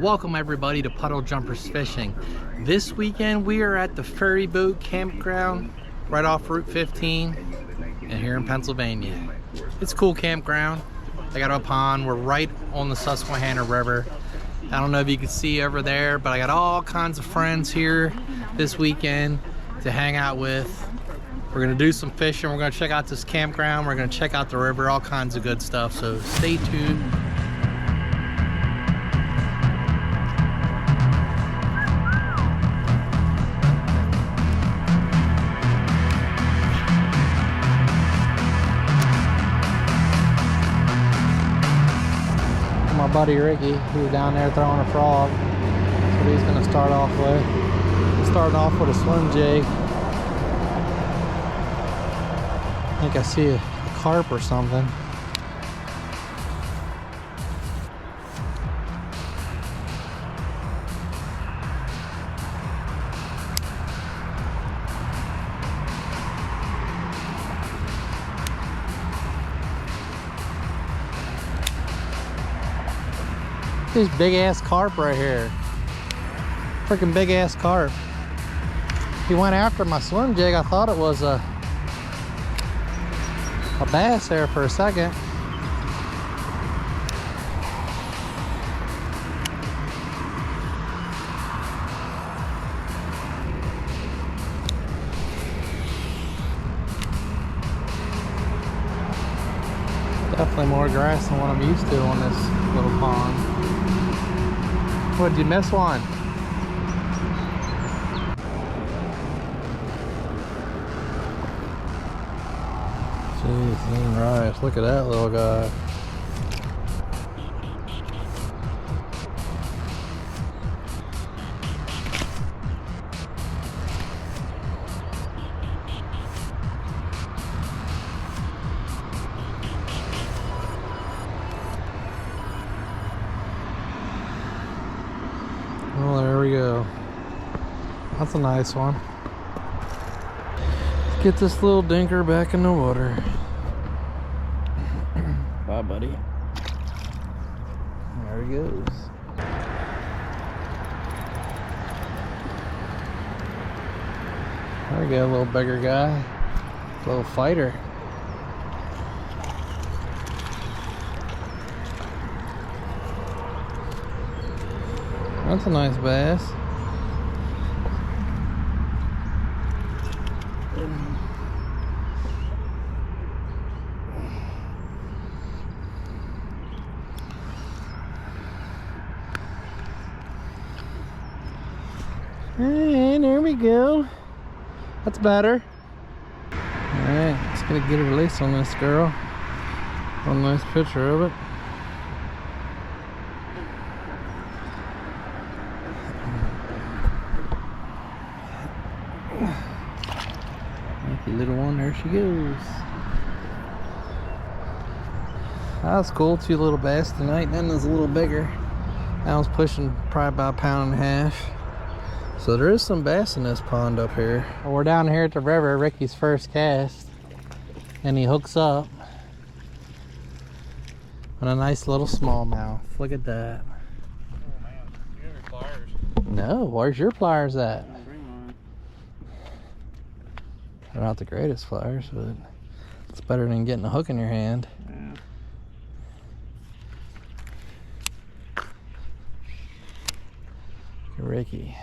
Welcome everybody to Puddle Jumpers Fishing. This weekend we are at the Ferry Boat Campground right off Route 15 and here in Pennsylvania. It's a cool campground. They got a pond. We're right on the Susquehanna River. I don't know if you can see over there, but I got all kinds of friends here this weekend to hang out with. We're gonna do some fishing. We're gonna check out this campground. We're gonna check out the river, all kinds of good stuff. So stay tuned. My buddy Ricky, he was down there throwing a frog. That's what he's gonna start off with. He's starting off with a swim jig. I think I see a carp or something. This big ass carp right here. Freaking big ass carp. He went after my swim jig. I thought it was a bass there for a second. Definitely more grass than what I'm used to on this little pond. What, did you miss one? Jeez, right. Look at that little guy. Well, there we go. That's a nice one. Let's get this little dinker back in the water. Bye, buddy. There he goes. There we go, a little bigger guy. A little fighter. That's a nice bass. Hey, there we go. That's better. Alright, just gonna get a release on this girl. One nice picture of it. Lucky little one, there she goes. That was cool, 2 little bass tonight. That was a little bigger. That was pushing probably about 1.5 pounds. So there is some bass in this pond up here. Well, we're down here at the river, Ricky's first cast. And he hooks up on a nice little smallmouth. Look at that. Oh man, you have your pliers. No, where's your pliers at? I'll bring mine. They're not the greatest pliers, but it's better than getting a hook in your hand. Yeah. Look at Ricky.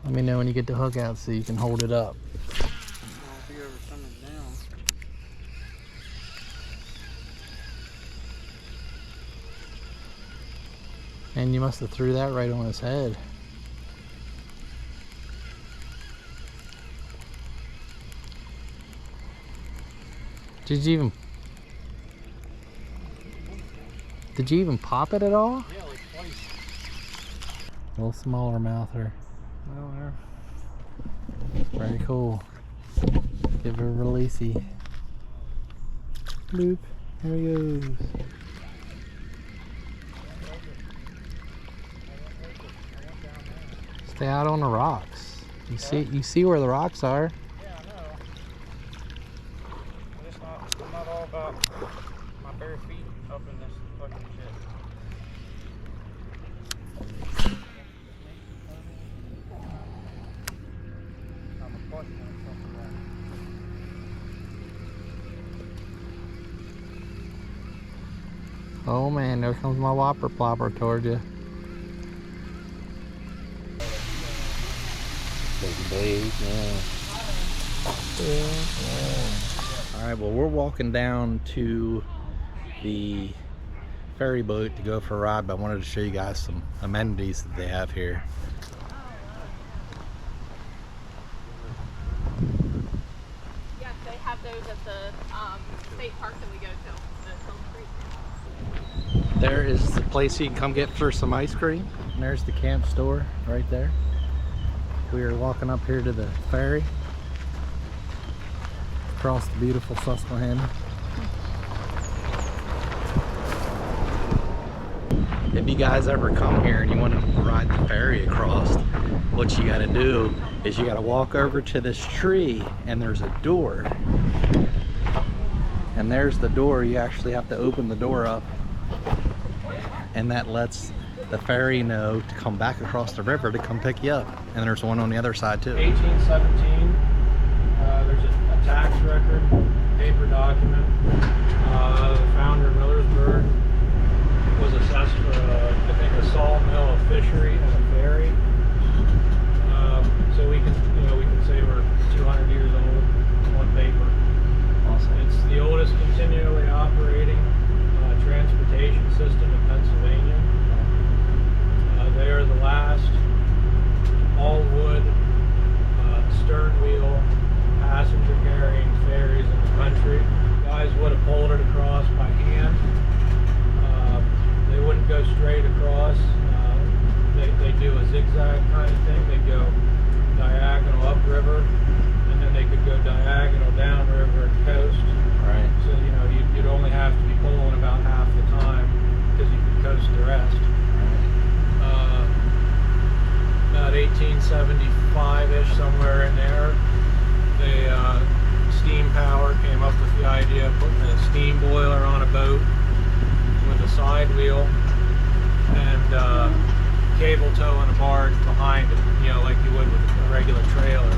Let me know when you get the hook out so you can hold it up. Well, if you ever coming down. And you must have threw that right on his head. Did you even pop it at all? Yeah, like twice. A little smaller mouther. Well, there. Very cool. Give it a releasey. Bloop. There he goes. Stay out on the rocks. You see where the rocks are. Yeah, I know. I'm not all about my bare feet up in this fucking shit. Oh man, there comes my whopper plopper toward you. All right, well, we're walking down to the ferry boat to go for a ride, but I wanted to show you guys some amenities that they have here. Yes, they have those at the state park that we go to, the Hill Creek. There is the place you can come get for some ice cream. And there's the camp store right there. We are walking up here to the ferry across the beautiful Susquehanna. If you guys ever come here and you want to ride the ferry across, what you got to do is you got to walk over to this tree and there's a door. And there's the door. You actually have to open the door up, and that lets the ferry know to come back across the river to come pick you up. And there's one on the other side too. 1817. There's a tax record, paper document. The founder of Millersburg was assessed for, I think, a sawmill, a fishery, and a ferry. So we can say we're 200 years old on paper. Awesome. It's the oldest continually operating transportation system in Pennsylvania. They are the last all-wood stern wheel passenger carrying ferries in the country. Guys would have pulled it across by hand. They wouldn't go straight across. They do a zigzag kind of thing. They go diagonal upriver, and then they could go diagonal downriver and coast. Right. So you'd only have to be pulling about half the time because you could coast the rest. About 1875-ish, somewhere in there, steam power came up with the idea of putting a steam boiler on a boat with a side wheel and cable tow and a barge behind it, like you would with a regular trailer.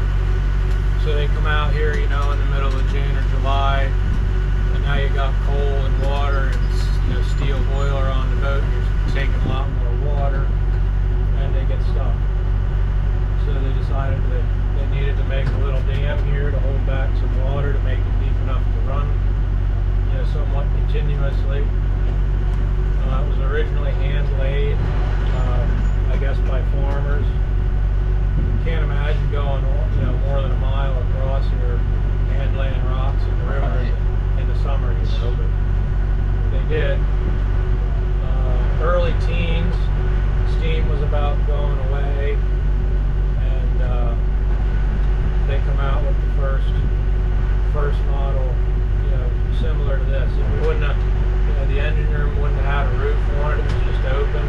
So they come out here, in the middle of June or July, and now you got coal and water and steel boiler on the boat, and you're taking a lot more water, and they get stuck. So they decided that they needed to make a little dam here to hold back some water to make it deep enough to run, somewhat continuously. It was originally hand laid, I guess, by farmers. Can't imagine going, more than a mile across here, hand laying rocks in the river in the summer, but they did. Early teens, steam was about going away, and they come out with the first model, similar to this. It wouldn't have, the engine room wouldn't have had a roof on it. It was just open.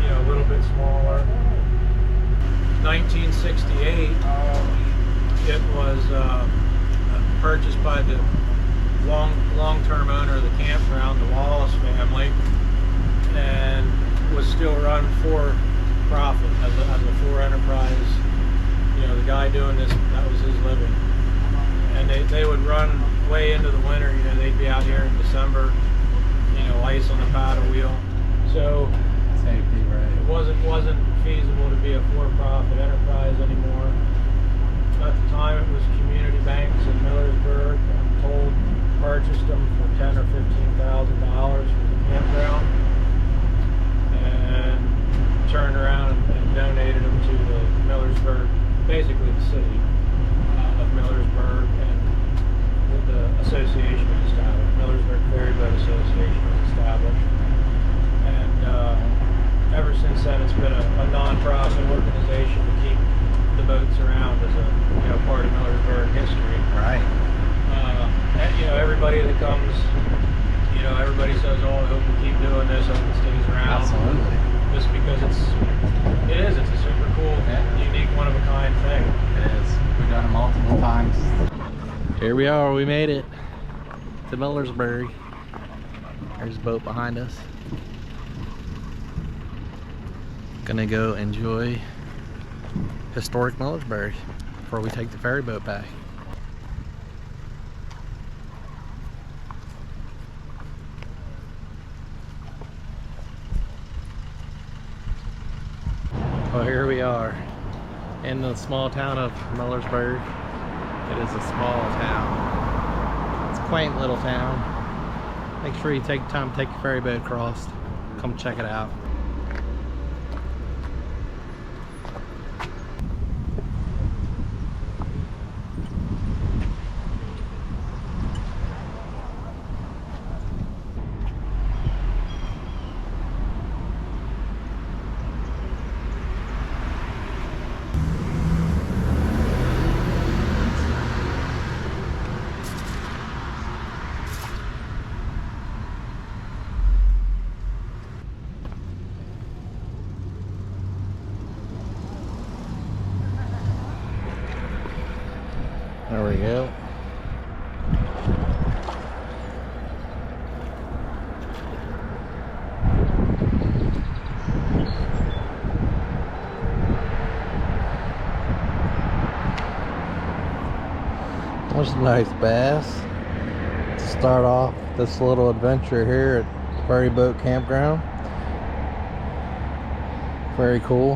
A little bit smaller. 1968, it was purchased by the long-term owner of the campground, the Wallace family, and was still run for profit as a for enterprise. The guy doing this, that was his living. And they would run way into the winter. They'd be out here in December, ice on the paddle wheel. So Safety, right. it wasn't feasible to be a for-profit enterprise anymore. At the time, it was community banks in Millersburg. I'm told purchased them for $10,000 or $15,000 for the campground, and turned around and donated them to the Millersburg, basically the city of Millersburg, and the association was established. Millersburg Ferry Boat Association was established, and ever since then it's been a non-profit organization to keep the boats around as a part of Millersburg history. Right. Everybody that comes, everybody says, "Oh, I hope we keep doing this, I hope it stays around." Absolutely. Just because it's a super cool, unique, one-of-a-kind thing. It is. We've done it multiple times. Here we are. We made it to Millersburg. There's a boat behind us. Gonna go enjoy historic Millersburg before we take the ferry boat back. Well, here we are in the small town of Millersburg. It is a small town. It's a quaint little town. Make sure you take time to take your ferry boat across. Come check it out. There we go. There's some nice bass. To start off this little adventure here at Ferry Boat Campground. Very cool.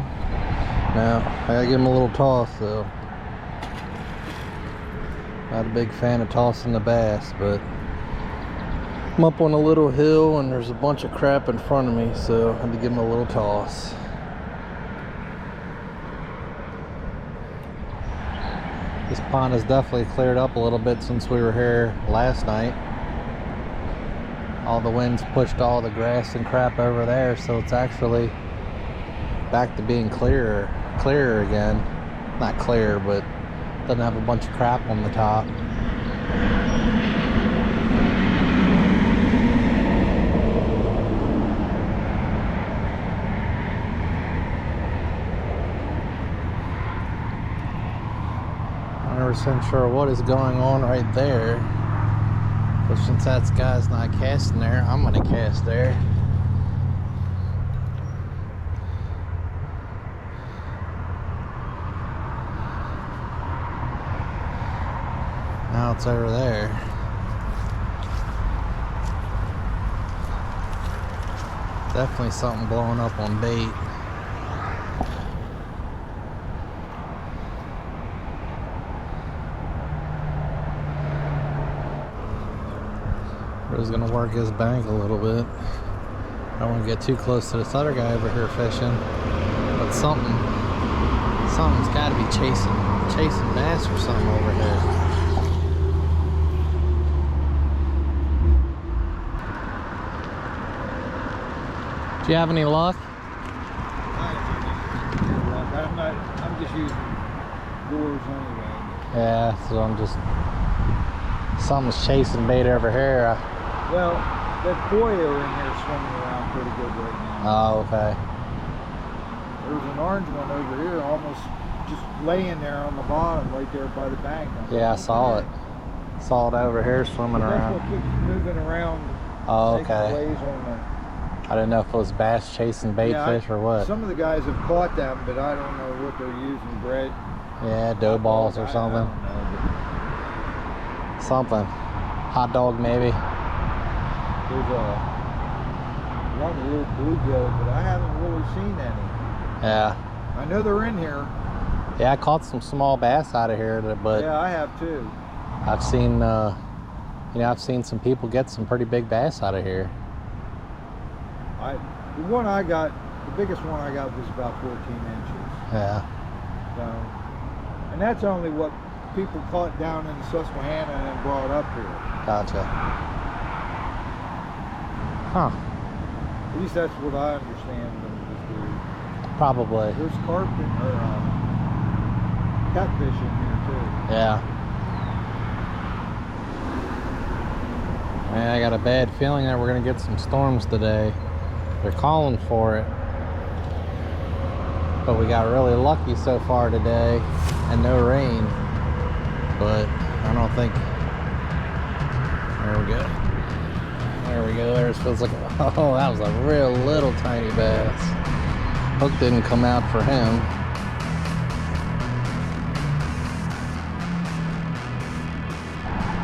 Now, I gotta give him a little toss though. Not a big fan of tossing the bass, but I'm up on a little hill and there's a bunch of crap in front of me, so I had to give him a little toss. This pond has definitely cleared up a little bit since we were here last night. All the winds pushed all the grass and crap over there, so it's actually back to being clearer again. Not clear, but doesn't have a bunch of crap on the top. I'm never so sure what is going on right there, but since that guy's not casting there, I'm gonna cast there. Now it's over there. Definitely something blowing up on bait. Bro's gonna work his bank a little bit. I don't want to get too close to this other guy over here fishing, but something's got to be chasing bass or something over here. Do you have any luck? I'm just using lures anyway. Yeah, so I'm just... Something's chasing bait over here. Well, that koi are in here swimming around pretty good right now. Oh, okay. There's an orange one over here almost just laying there on the bottom right there by the bank. Yeah, I saw it. Saw it over here swimming That's around. what keeps moving around. Oh, taking okay. ways on the, I didn't know if it was bass chasing bait fish or what. Some of the guys have caught them, but I don't know what they're using. Bread. Yeah, dough balls or something. I don't know, Something. Hot dog maybe. there's one little bluegill, but I haven't really seen any. Yeah. I know they're in here. Yeah, I caught some small bass out of here, but Yeah, I have too. I've seen, I've seen some people get some pretty big bass out of here. The one I got, the biggest one I got was about 14 inches. Yeah. So, and that's only what people caught down in Susquehanna and then brought up here. Gotcha. Huh. At least that's what I understand them to do. Probably. There's carp or catfish in here too. Yeah. Man, I got a bad feeling that we're gonna get some storms today. They're calling for it. But we got really lucky so far today and no rain. But I don't think... There we go. There we go. There it feels like... Oh, that was a real little tiny bass. Hook didn't come out for him.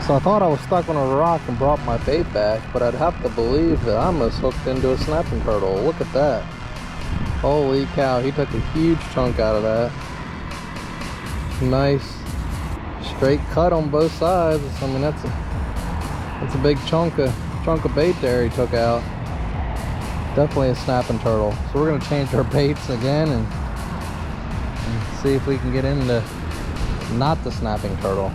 So I thought I was stuck on a rock and brought my bait back, but I'd have to believe that I almost hooked into a snapping turtle. Look at that. Holy cow, he took a huge chunk out of that. Nice straight cut on both sides. I mean, that's a big chunk of bait there he took out. Definitely a snapping turtle. So we're gonna change our baits again and see if we can get into not the snapping turtle.